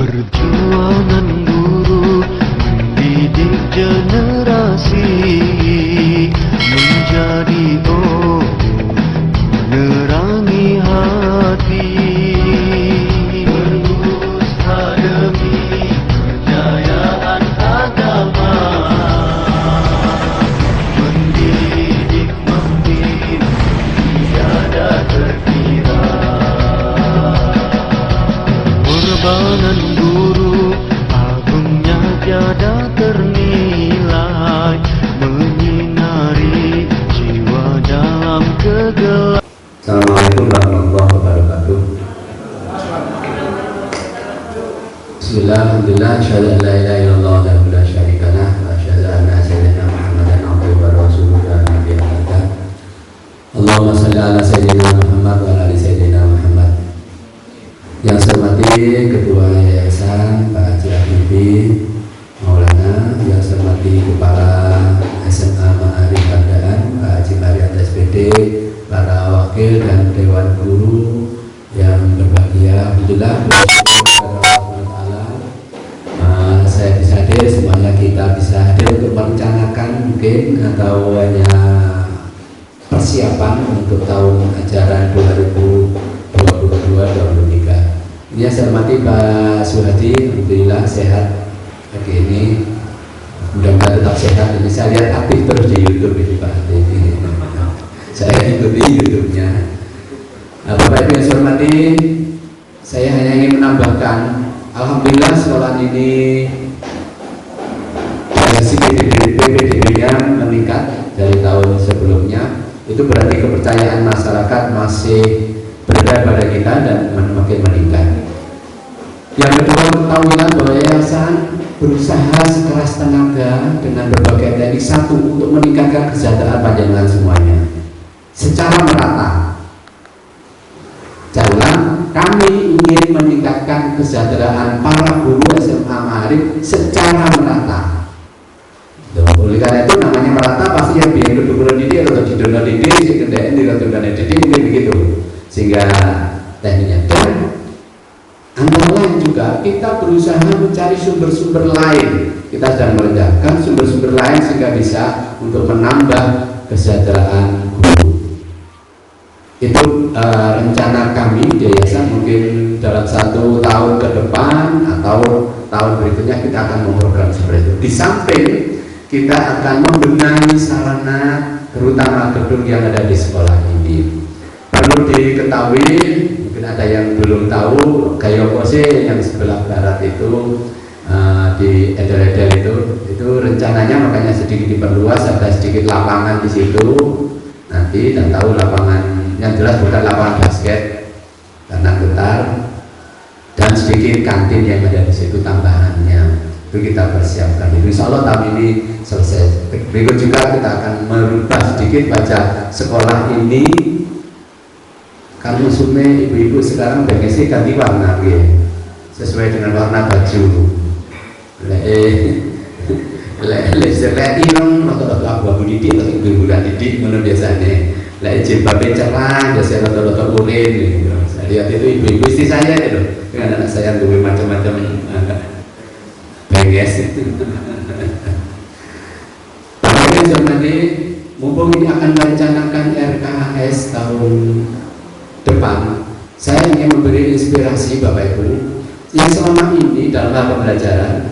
Perjuangan guru mendidik generasi menjadi menerangi hati. Terus hadapi kejayaan agama, mendidik memimpin tiada terkira. Pengorbanan guru agungnya tiada ternilai, menyinari jiwa dalam kegelapan. Assalamualaikum warahmatullahi wabarakatuh. Bismillah, alhamdulillah, asyhadu an la ilaha illallah wa la syarika lah, wa asyhadu anna sayyidina Muhammadan abduhu wa rasuluhu la nabiyya ba'dah. Allahumma shalli ala sayyidina Muhammad wa ala ali sayyidina Muhammad. Yang saya hormati Ketua Yayasan Pak Haji Habibie Maulana, yang saya hormati Kepala SMA Ma'arif Pandaan Pak Haji Mariat SPD, para wakil dan dewan guru yang berbahagia. Alhamdulillah, bersyukur kepada Allah saya bisa hadir, semuanya kita bisa hadir untuk merencanakan mungkin atau hanya persiapan untuk tahun ajaran 2022-2023. Ini saya hormati Pak Suhadi, alhamdulillah sehat pagi ini, mudah-mudahan tetap sehat. Ini saya lihat aktif terus di YouTube ini Pak ini. Saya ikuti YouTube-nya. Bapak Ibu yang saya hormati, saya hanya ingin menambahkan, alhamdulillah sekolah ini dari segi PDB-nya meningkat dari tahun sebelumnya. Itu berarti kepercayaan masyarakat masih berada pada kita dan makin meningkat. Yang kedua, ketahuilah bahwa yayasan berusaha sekeras tenaga dengan berbagai teknik satu untuk meningkatkan kesejahteraan panjenengan semuanya secara merata. Jalan, kami ingin meningkatkan kesejahteraan para guru SMA Ma'arif secara merata. Oleh karena itu namanya merata, pasti yang biar duduk didik atau didono didik, si kendaan di ratusan didik mungkin begitu. Sehingga tekniknya, dan antara lain juga kita berusaha mencari sumber-sumber lain. Kita sedang merendahkan sumber-sumber lain sehingga bisa untuk menambah kesejahteraan guru. Itu rencana kami di yayasan, mungkin dalam 1 tahun ke depan atau tahun berikutnya kita akan memprogram seperti itu. Di samping kita akan membenahi sarana terutama gedung yang ada di sekolah ini. Perlu diketahui, mungkin ada yang belum tahu, Gayokose yang sebelah barat itu di Edel-Edel itu rencananya makanya sedikit diperluas, ada sedikit lapangan di situ nanti, dan tahu lapangan yang jelas bukan lapangan basket karena getar, dan sedikit kantin yang ada di situ tambahannya. Itu kita persiapkan. Insya Allah tahun ini selesai. Berikut juga kita akan merubah sedikit wajah sekolah ini. Karena sume ibu-ibu sekarang pengen ganti warna sesuai dengan warna baju. Abu didik atau ibu-ibu didik mana biasanya. Jilbabnya cerah, biasanya rata-rata urin. Saya lihat itu ibu-ibu istri saya itu dengan anak saya dua macam-macam benges. Nanti mumpung ini akan merencanakan RKHS tahun depan, saya ingin memberi inspirasi Bapak Ibu yang selama ini dalam hal pembelajaran.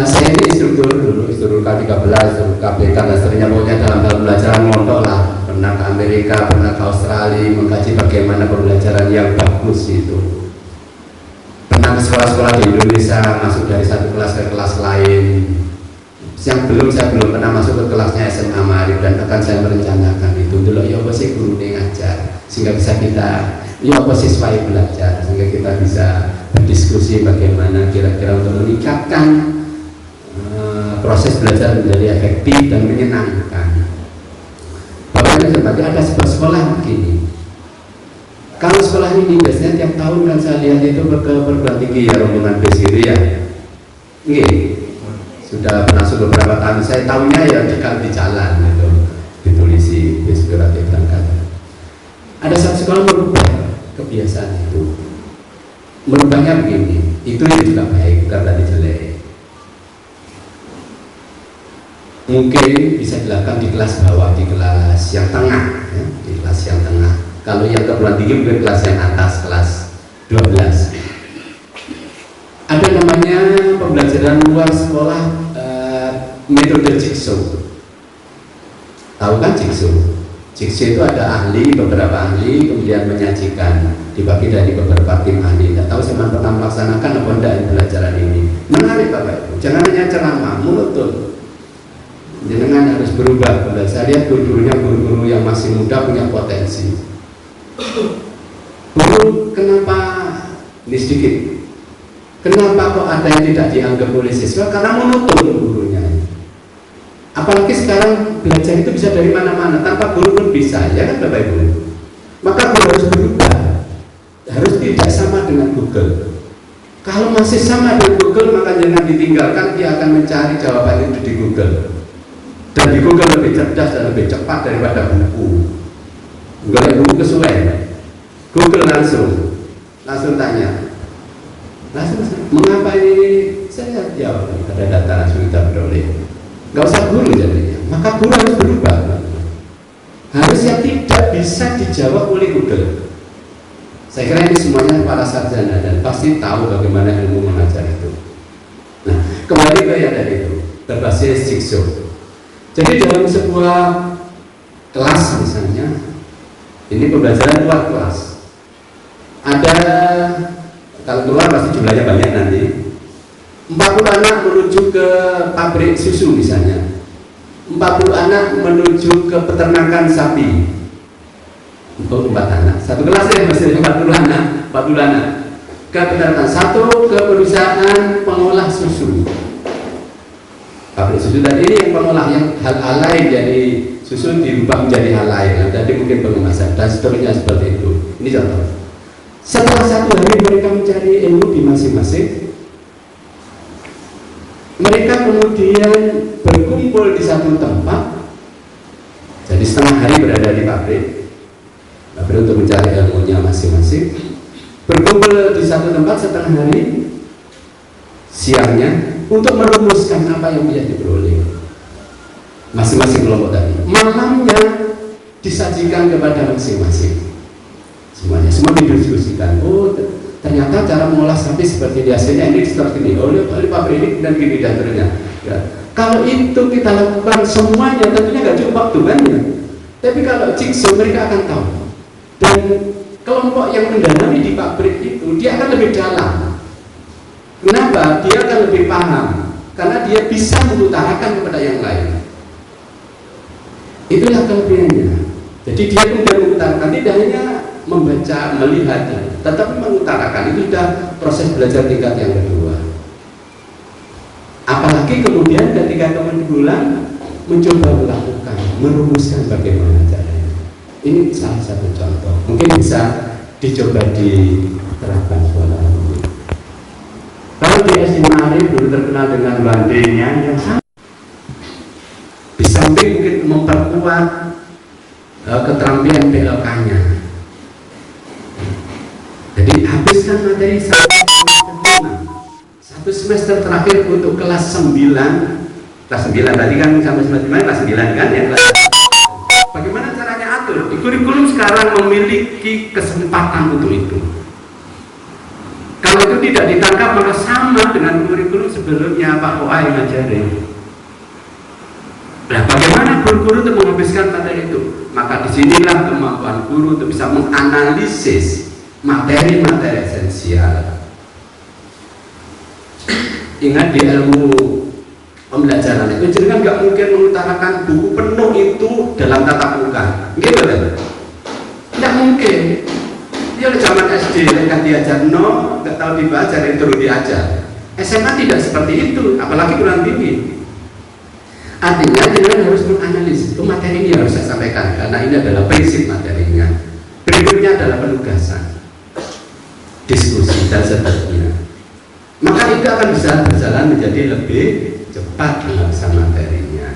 Saya ini instruktur dulu, instruktur K13, instruktur KBK, dan seterusnya. Pokoknya dalam hal pembelajaran mondok lah, pernah ke Amerika, pernah ke Australia, mengkaji bagaimana pembelajaran yang bagus itu. Pernah ke sekolah-sekolah di Indonesia, masuk dari satu kelas ke kelas lain. Yang saya belum pernah masuk ke kelasnya SMA Ma'arif, dan akan saya merencanakan itu dulu. Ya apa sih guru ini ngajar sehingga bisa kita, ya apa siswa belajar sehingga kita bisa berdiskusi bagaimana kira-kira untuk meningkatkan proses belajar menjadi efektif dan menyenangkan. Bapak Ibu seperti ada sebuah sekolah begini. Kalau sekolah ini biasanya tiap tahun kan saya lihat itu ke perguruan tinggi ya, rombongan Besiri ya. Sudah masuk beberapa tahun, saya tahunya ya di jalan gitu, ditulisi surat berangkat. Ada satu sekolah merubah kebiasaan itu. merubahnya begini, itu juga baik, bukan berarti jelek. Mungkin bisa dilakukan di kelas bawah, di kelas yang tengah, ya, di kelas yang tengah. Kalau yang perguruan tinggi mungkin kelas yang atas, kelas 12. Ada namanya pembelajaran luar sekolah, metode jigsaw. Tahu kan jigsaw? Jigsaw itu ada ahli, beberapa ahli, kemudian menyajikan, dibagi dari beberapa tim ahli. Tidak tahu saya pernah melaksanakan apa enggak pembelajaran ini. Menarik Bapak Ibu, jangan hanya ceramah, monoton. Jangan harus berubah. Saya lihat guru-gurunya guru-guru yang masih muda punya potensi. Guru, kenapa ini sedikit? Kenapa kok ada yang tidak dianggap oleh siswa? Karena monoton gurunya. Apalagi sekarang belajar itu bisa dari mana-mana, tanpa guru pun bisa, ya kan Bapak Ibu? Maka guru harus berubah, harus tidak sama dengan Google. Kalau masih sama dengan Google, maka jangan ditinggalkan, dia akan mencari jawaban itu di Google. Dan di Google lebih cerdas dan lebih cepat daripada buku. Enggak buku kesuwen. Google langsung tanya. Langsung, mengapa ini? Saya jawab, ada data langsung kita beroleh. Gak usah guru jadinya. Maka guru harus berubah. Harusnya tidak bisa dijawab oleh Google. Saya kira ini semuanya para sarjana dan pasti tahu bagaimana ilmu mengajar itu. Nah, kembali ke yang tadi itu, berbasis jigsaw. Jadi dalam sebuah kelas misalnya, ini pembelajaran luar kelas. Ada, kalau keluar pasti jumlahnya banyak nanti. 40 anak menuju ke pabrik susu misalnya. 40 anak menuju ke peternakan sapi. Untuk 4 anak. Satu kelas ya masih 40 anak, 40 anak. Ke peternakan, satu ke perusahaan pengolah susu. Pabrik susu tadi ini yang pengolah, yang hal lain dari susu dirubah menjadi hal lain. Jadi mungkin pengemasan dan seterusnya seperti itu. Ini contoh. Setelah satu hari mereka mencari ilmu di masing-masing, mereka kemudian berkumpul di satu tempat. Jadi setengah hari berada di pabrik untuk mencari ilmunya masing-masing. Berkumpul di satu tempat setengah hari, siangnya untuk merumuskan apa yang bisa diperoleh masing-masing kelompok tadi. Malamnya disajikan kepada masing-masing. Semuanya semua didiskusikan. Oh, ternyata cara mengolah sapi seperti biasanya ini seperti ini. Oleh pabrik ini dan gini dan seterusnya. Ya. Kalau itu kita lakukan semuanya, tentunya nggak cukup waktu kan ya. Tapi kalau jigsaw mereka akan tahu. Dan kelompok yang mendalami di pabrik itu dia akan lebih dalam. Kenapa? Dia akan lebih paham karena dia bisa mengutarakan kepada yang lain. Itulah kelebihannya. Jadi dia kemudian mengutarakan, tidak hanya membaca, melihatnya, tetapi mengutarakan. Itu sudah proses belajar tingkat yang kedua. Apalagi kemudian ketika teman bulan mencoba melakukan, merumuskan bagaimana caranya. Ini salah satu contoh. Mungkin bisa dicoba diterapkan suara. Kalau di SD Ma'arif dulu terkenal dengan bandenya yang sama. Di samping mungkin memperkuat keterampilan PLK-nya. Jadi habiskan materi satu semester terakhir untuk kelas 9. Kelas 9 tadi kan sampai semester 9, kelas 9 kan ya. Bagaimana caranya atur? Di kurikulum sekarang memiliki kesempatan untuk itu. Kalau itu tidak ditangkap maka sama dengan kurikulum sebelumnya Pak Oa yang ngajarin. Nah, bagaimana guru-guru untuk menghabiskan materi itu? Maka disinilah kemampuan guru untuk bisa menganalisis materi-materi esensial. Ingat di ilmu pembelajaran itu, jadi kan nggak mungkin mengutarakan buku penuh itu dalam tatap muka, gitu kan? Tidak mungkin. Dia zaman SD mereka diajar nggak tahu dibaca dan terus diajar. SMA tidak seperti itu, apalagi kurang tinggi. Artinya dia harus menganalisis, materi ini harus saya sampaikan karena ini adalah prinsip materinya. Berikutnya adalah penugasan, diskusi dan seterusnya. Maka itu akan bisa berjalan menjadi lebih cepat melaksanakan materinya.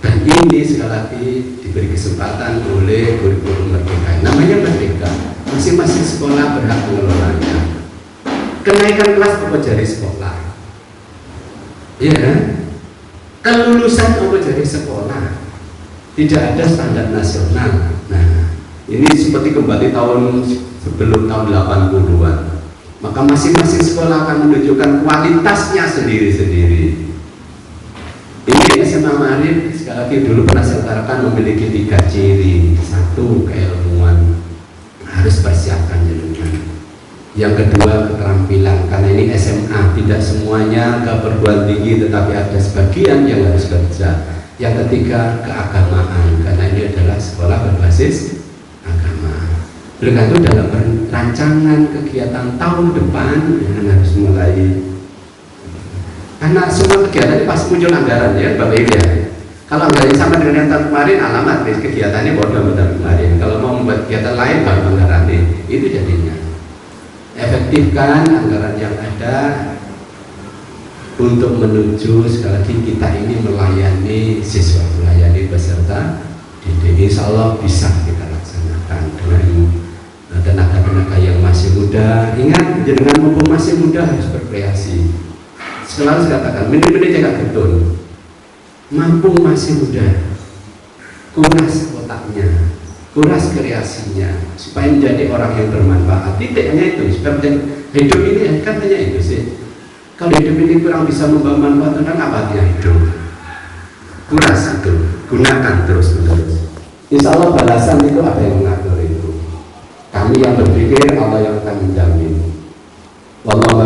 Dan ini sekali lagi diberi kesempatan oleh kurikulum Merdeka. Namanya Merdeka. Masing-masing sekolah berhak mengelolanya. Kenaikan kelas apa jadi sekolah? Iya kan? Kelulusan apa jadi sekolah? Tidak ada standar nasional. Nah, ini seperti kembali tahun sebelum tahun 80-an. Maka masing-masing sekolah akan menunjukkan kualitasnya sendiri-sendiri. Ini SMA Maarif sekali lagi dulu pernah saya utarakan memiliki 3 ciri. 1, keilmuan, harus persiapkan jenengan. Yang kedua, keterampilan, karena ini SMA, tidak semuanya ke perguruan tinggi, tetapi ada sebagian yang harus kerja. Yang ketiga, keagamaan, karena ini adalah sekolah berbasis agama. Oleh karena itu dalam rancangan kegiatan tahun depan yang harus mulai, karena semua kegiatan ini pasti muncul anggaran ya Bapak Ibu ya. Kalau anggarannya sama dengan yang tahun kemarin, alamat kegiatannya bodoh benar kemarin. Kalau mau membuat kegiatan lain baru anggarannya, itu jadinya. Efektifkan anggaran yang ada untuk menuju sekali lagi kita ini melayani siswa, melayani peserta didik. Insya Allah bisa kita laksanakan dengan tenaga-tenaga yang masih muda. Ingat, dengan mumpung masih muda harus berkreasi. Selalu saya katakan, menit-menit jaga betul. Mampu masih muda, kuras otaknya, kuras kreasinya, supaya menjadi orang yang bermanfaat. Tidak hanya itu, supaya hidup ini kan hanya itu sih. Kalau hidup ini kurang bisa membawa manfaat, tentang apa dia hidup? Kuras itu, gunakan terus-menerus. Insya Allah balasan itu ada yang mengatur itu. Kami yang berpikir, Allah yang akan menjamin. Wallahu